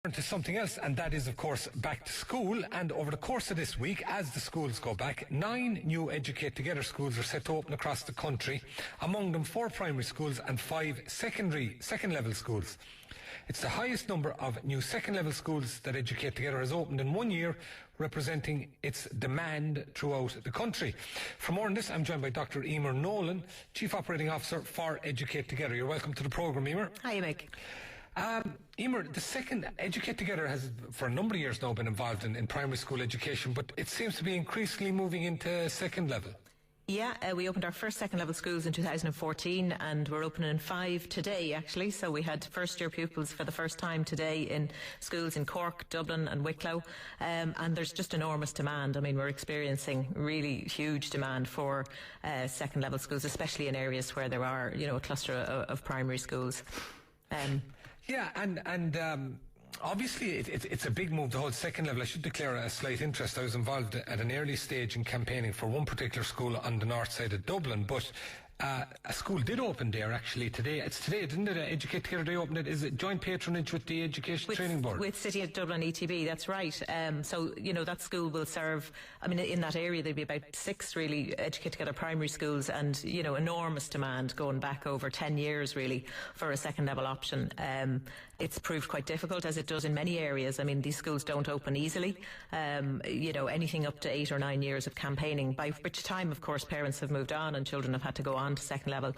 To something else, and that is of course back to school. And over the course of this week, as the schools go back, 9 new Educate Together schools are set to open across the country, among them 4 primary schools and 5 second level schools. It's the highest number of new second level schools that Educate Together has opened in 1 year, representing its demand throughout the country. For more on this, I'm joined by Dr. Emer Nowlan, Chief Operating Officer for Educate Together. You're welcome to the programme, Emer. Hi, Mick. Emer, the second Educate Together has for a number of years now been involved in primary school education, but it seems to be increasingly moving into second level. Yeah, we opened our first second level schools in 2014 and we're opening 5 today actually. So we had first year pupils for the first time today in schools in Cork, Dublin and Wicklow. And there's just enormous demand. I mean, we're experiencing really huge demand for second level schools, especially in areas where there are, a cluster of primary schools. Obviously, it's a big move, the whole second level. I should declare a slight interest. I was involved at an early stage in campaigning for one particular school on the north side of Dublin, but a school did open there actually today. It's today, didn't it? Educate Together, they opened it. Is it joint patronage with the Education Training Board? With City of Dublin ETB, that's right. So, that school will serve, in that area there'll be about 6 really Educate Together primary schools and, enormous demand going back over 10 years really for a second level option. It's proved quite difficult, as it does in many areas. These schools don't open easily. Anything up to 8 or 9 years of campaigning, by which time, of course, parents have moved on and children have had to go on to second level.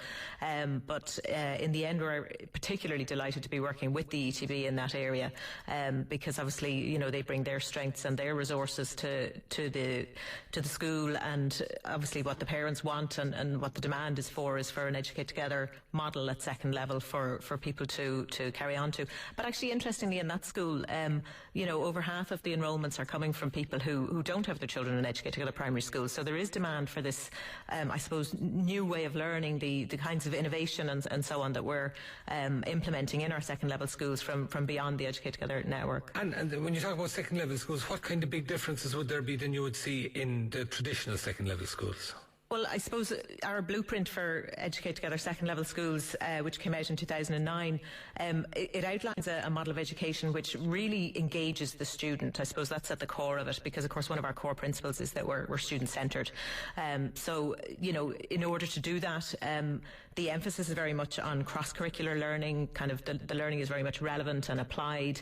But in the end, we're particularly delighted to be working with the ETB in that area, because obviously, they bring their strengths and their resources to the school, and obviously what the parents want and what the demand is for an Educate Together model at second level for people to carry on to. But actually, interestingly, in that school, over half of the enrolments are coming from people who don't have their children in Educate Together primary schools. So there is demand for this, I suppose, new way of learning, the kinds of innovation and so on that we're implementing in our second level schools from beyond the Educate Together network. And when you talk about second level schools, what kind of big differences would there be than you would see in the traditional second level schools? Well, I suppose our blueprint for Educate Together second level schools, which came out in 2009, it outlines a model of education which really engages the student. I suppose that's at the core of it, because of course one of our core principles is that we're student centred. So, in order to do that, the emphasis is very much on cross-curricular learning. Kind of the learning is very much relevant and applied,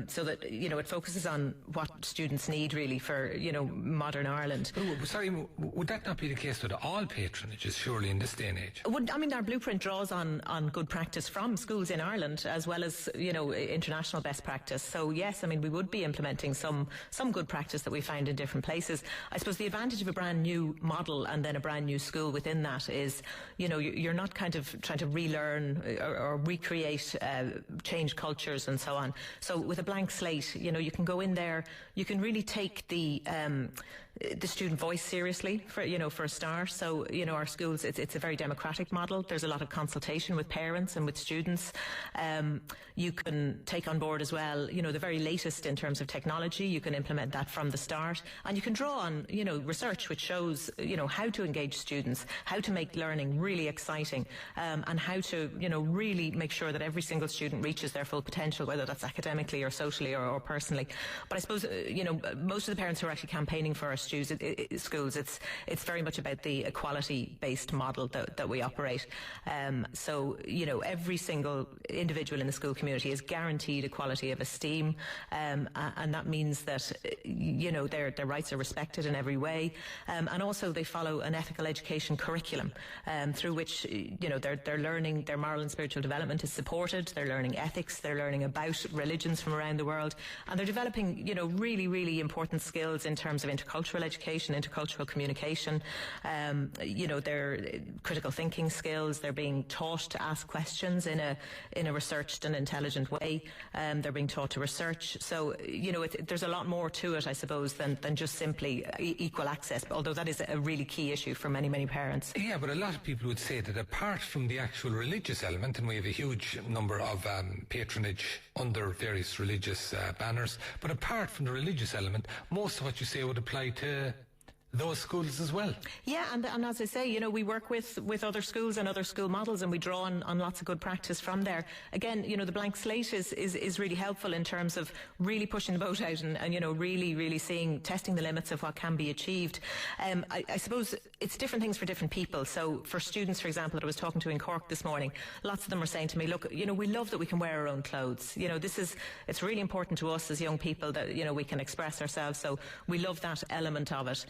so that, it focuses on what students need really for, modern Ireland. Sorry, would that not be the case with all patronages, surely, in this day and age? Our blueprint draws on good practice from schools in Ireland, as well as, international best practice. So yes, we would be implementing some good practice that we find in different places. I suppose the advantage of a brand new model and then a brand new school within that is, you're not kind of trying to relearn or recreate, change cultures and so on. So with a blank slate, you can go in there, you can really take the student voice seriously for a start. So, our schools, it's a very democratic model. There's a lot of consultation with parents and with students. You can take on board as well, the very latest in terms of technology. You can implement that from the start, and you can draw on, research which shows, how to engage students, how to make learning really exciting, and how to, really make sure that every single student reaches their full potential, whether that's academically or socially or personally. But I suppose, most of the parents who are actually campaigning for our schools, it's very much about the equality-based model that we operate. So, every single individual in the school community is guaranteed equality of esteem, and that means that, their rights are respected in every way. And also they follow an ethical education curriculum, through which, they're learning, their moral and spiritual development is supported. They're learning ethics, they're learning about religions from around the world, and they're developing, really, really important skills in terms of intercultural education, intercultural communication, their critical thinking skills. They're being taught to ask questions in a researched and intelligent way. They're being taught to research. So, there's a lot more to it, I suppose, than just simply equal access, although that is a really key issue for many, many parents. Yeah, but a lot of people would say that apart from the actual religious element, and we have a huge number of patronage under various religious banners, but apart from the religious element, most of what you say would apply to those schools as well. Yeah, and as I say, we work with other schools and other school models, and we draw on lots of good practice from there. Again, the blank slate is really helpful in terms of really pushing the boat out and really testing the limits of what can be achieved. I suppose it's different things for different people. So for students, for example, that I was talking to in Cork this morning, lots of them were saying to me, look, we love that we can wear our own clothes. It's really important to us as young people that, we can express ourselves. So we love that element of it.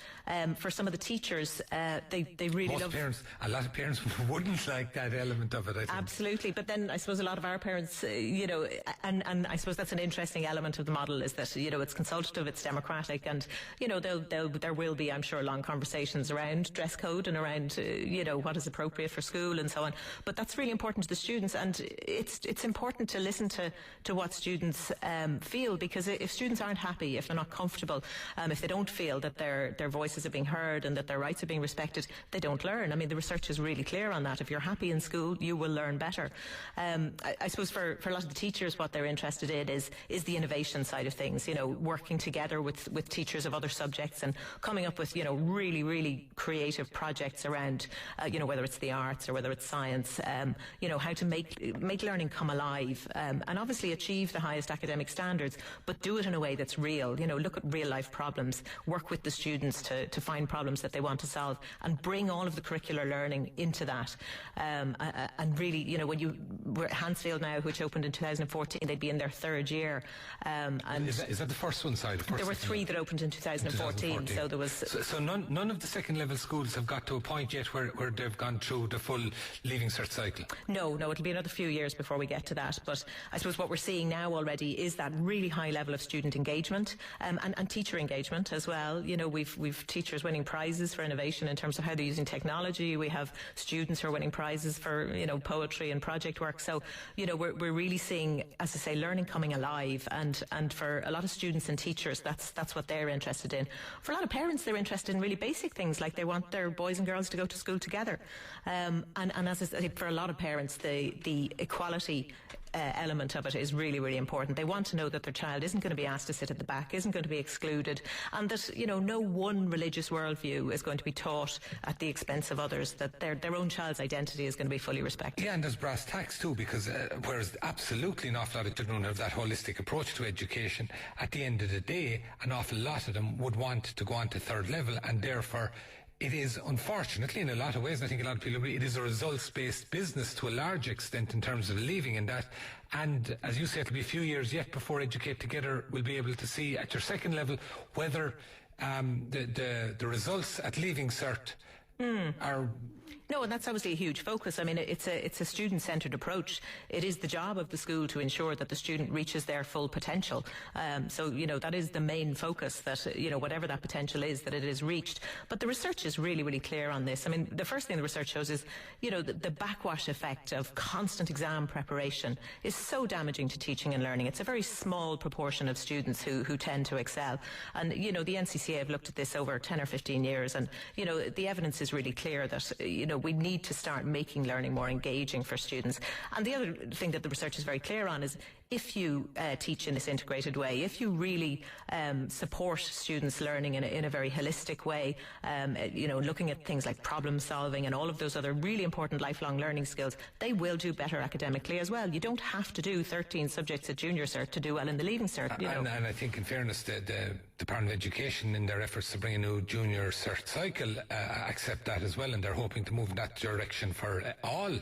For some of the teachers, they really love... A lot of parents wouldn't like that element of it, I think. Absolutely, but then I suppose a lot of our parents, and I suppose that's an interesting element of the model, is that, it's consultative, it's democratic, and, there will be, I'm sure, long conversations around dress code and around, what is appropriate for school and so on. But that's really important to the students, and it's important to listen to what students feel, because if students aren't happy, if they're not comfortable, if they don't feel that their voices are being heard and that their rights are being respected, they don't learn. I mean, the research is really clear on that. If you're happy in school, you will learn better. I suppose for a lot of the teachers, what they're interested in is the innovation side of things, working together with teachers of other subjects and coming up with, really creative projects around, whether it's the arts or whether it's science, how to make learning come alive, and obviously achieve the highest academic standards, but do it in a way that's real. Look at real life problems, work with the students to find problems that they want to solve, and bring all of the curricular learning into that. And really, when we're at Hansfield now, which opened in 2014, they'd be in their third year. And is that the first one, sorry? There were 3 that opened in 2014. So there was... So none of the second level schools have got to a point yet where they've gone through the full Leaving Cert cycle? No, it'll be another few years before we get to that. But I suppose what we're seeing now already is that really high level of student engagement, and teacher engagement as well. We've teachers winning prizes for innovation in terms of how they're using technology. We have students who are winning prizes for, poetry and project work. So, we're really seeing, as I say, learning coming alive, and for a lot of students and teachers, that's what they're interested in. For a lot of parents, they're interested in really basic things, like they want their boys and girls to go to school together. And as I say, for a lot of parents, the equality element of it is really, really important. They want to know that their child isn't going to be asked to sit at the back, isn't going to be excluded, and that, no one religious worldview is going to be taught at the expense of others, that their own child's identity is going to be fully respected. Yeah, and there's brass tacks too, because whereas absolutely an awful lot of children have that holistic approach to education, at the end of the day, an awful lot of them would want to go on to third level, and therefore it is, unfortunately, in a lot of ways, I think a lot of people agree, it is a results-based business to a large extent in terms of leaving in that. And as you say, it'll be a few years yet before Educate Together will be able to see at your second level whether the results at Leaving Cert are... No, and that's obviously a huge focus. I mean, it's a student-centred approach. It is the job of the school to ensure that the student reaches their full potential. So, that is the main focus, that, whatever that potential is, that it is reached. But the research is really, really clear on this. I mean, the first thing the research shows is, the backwash effect of constant exam preparation is so damaging to teaching and learning. It's a very small proportion of students who tend to excel. And, the NCCA have looked at this over 10 or 15 years, and, the evidence is really clear that, we need to start making learning more engaging for students. And the other thing that the research is very clear on is, if you teach in this integrated way, if you really support students learning in a very holistic way, looking at things like problem solving and all of those other really important lifelong learning skills, they will do better academically as well. You don't have to do 13 subjects at Junior Cert to do well in the Leaving Cert. And I think, in fairness, the Department of Education, in their efforts to bring a new Junior Cert cycle, accept that as well, and they're hoping to move in that direction for all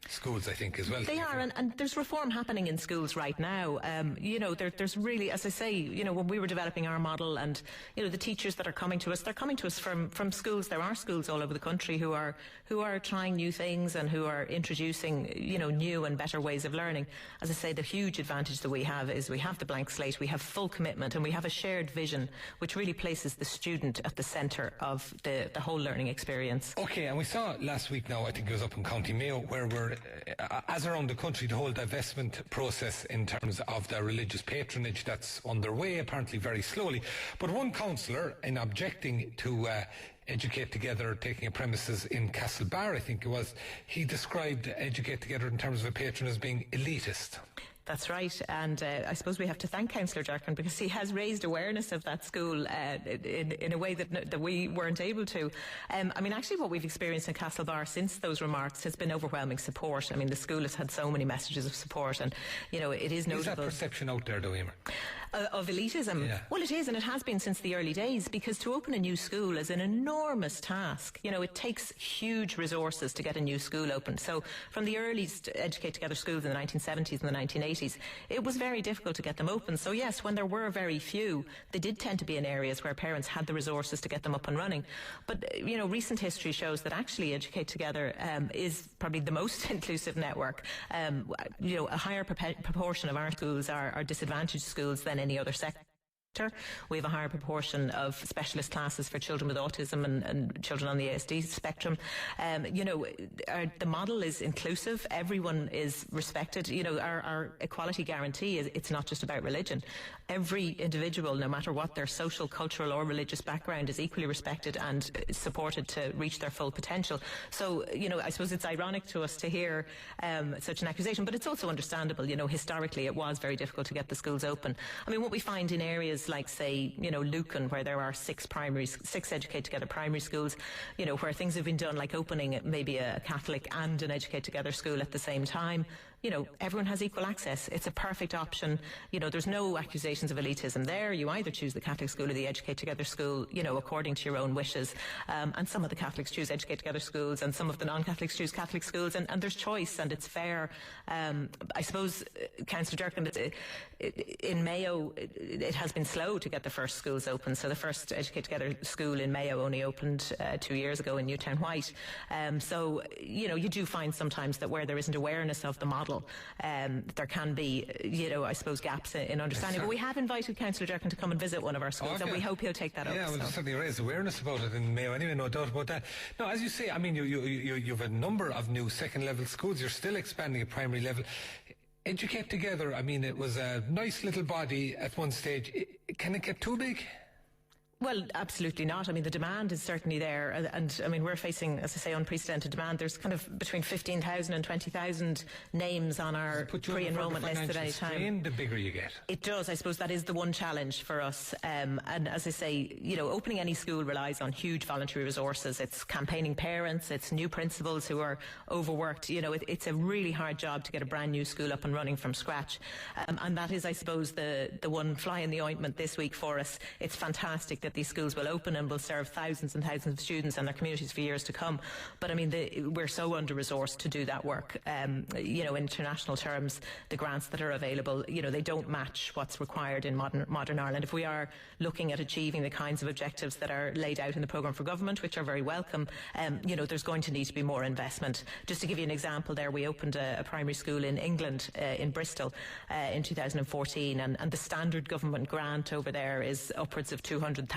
schools, I think, as well. They are, and there's reform happening in schools right now. There's really, as I say, when we were developing our model, and the teachers that are coming to us, they're coming to us from schools. There are schools all over the country who are trying new things and who are introducing new and better ways of learning. As I say, the huge advantage that we have is we have the blank slate, we have full commitment, and we have a shared vision which really places the student at the centre of the whole learning experience. Okay, and we saw last week now, I think it was up in County Mayo, where we're as around the country, the whole divestment process in terms of the religious patronage that's underway, apparently very slowly. But one councillor, in objecting to Educate Together taking a premises in Castlebar, I think it was, he described Educate Together in terms of a patron as being elitist. That's right, and I suppose we have to thank Councillor Durkin because he has raised awareness of that school in a way that we weren't able to. I mean, actually what we've experienced in Castlebar since those remarks has been overwhelming support. I mean, the school has had so many messages of support, and, you know, it is notable. Is that perception out there, though, Emer? Of elitism? Yeah. Well, it is, and it has been since the early days, because to open a new school is an enormous task. You know, it takes huge resources to get a new school open. So from the earliest Educate Together schools in the 1970s and the 1980s, it was very difficult to get them open. So yes, when there were very few, they did tend to be in areas where parents had the resources to get them up and running. But, you know, recent history shows that actually Educate Together is probably the most inclusive network. You know, a higher proportion of our schools are disadvantaged schools than any other sector. We have a higher proportion of specialist classes for children with autism and children on the ASD spectrum. You know, the model is inclusive. Everyone is respected. You know, our equality guarantee is it's not just about religion. Every individual, no matter what their social, cultural or religious background, is equally respected and supported to reach their full potential. So, you know, I suppose it's ironic to us to hear such an accusation, but it's also understandable. You know, historically it was very difficult to get the schools open. I mean, what we find in areas like, say, you know, Lucan, where there are six Educate Together primary schools, you know, where things have been done, like opening maybe a Catholic and an Educate Together school at the same time. You know, everyone has equal access. It's a perfect option. You know, there's no accusations of elitism there. You either choose the Catholic school or the Educate Together school, you know, according to your own wishes. And some of the Catholics choose Educate Together schools and some of the non-Catholics choose Catholic schools, and there's choice and it's fair. I suppose, Councillor Durkin, in Mayo, it has been slow to get the first schools open. So the first Educate Together school in Mayo only opened 2 years ago in Newtown White. So, you know, you do find sometimes that where there isn't awareness of the model, there can be, you know, I suppose gaps in understanding. But we have invited Councillor Durkin to come and visit one of our schools, and we hope he'll take that up. Yeah, well, there's certainly raised awareness about it in Mayo anyway, no doubt about that. Now, as you say, I mean, you've a number of new second-level schools. You're still expanding at primary level. Educate Together, I mean, it was a nice little body at one stage. Can it get too big? Well, absolutely not. I mean, the demand is certainly there, and I mean, we're facing, as I say, unprecedented demand. There's kind of between 15,000 and 20,000 names on our pre-enrolment list at any time. The bigger you get. It does. I suppose that is the one challenge for us. And as I say, you know, opening any school relies on huge voluntary resources. It's campaigning parents, it's new principals who are overworked. You know, it's a really hard job to get a brand new school up and running from scratch. And that is, I suppose, the one fly in the ointment this week for us. It's fantastic that these schools will open and will serve thousands and thousands of students and their communities for years to come. But I mean, we're so under-resourced to do that work. You know, in international terms, the grants that are available, you know, they don't match what's required in modern Ireland. If we are looking at achieving the kinds of objectives that are laid out in the programme for government, which are very welcome, you know, there's going to need to be more investment. Just to give you an example there, we opened a primary school in England, in Bristol, in 2014, and the standard government grant over there is upwards of £200,000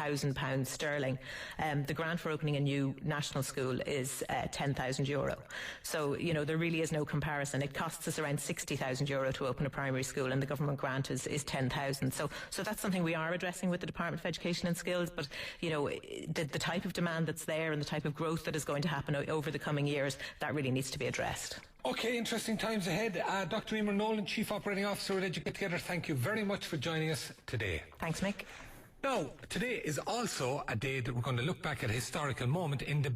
sterling. The grant for opening a new national school is €10,000. So, you know, there really is no comparison. It costs us around €60,000 to open a primary school, and the government grant is £10,000. So that's something we are addressing with the Department of Education and Skills. But, you know, the type of demand that's there and the type of growth that is going to happen over the coming years, that really needs to be addressed. Okay, interesting times ahead. Dr. Emer Nowlan, Chief Operating Officer at Educate Together, thank you very much for joining us today. Thanks, Mick. Now, today is also a day that we're going to look back at a historical moment in the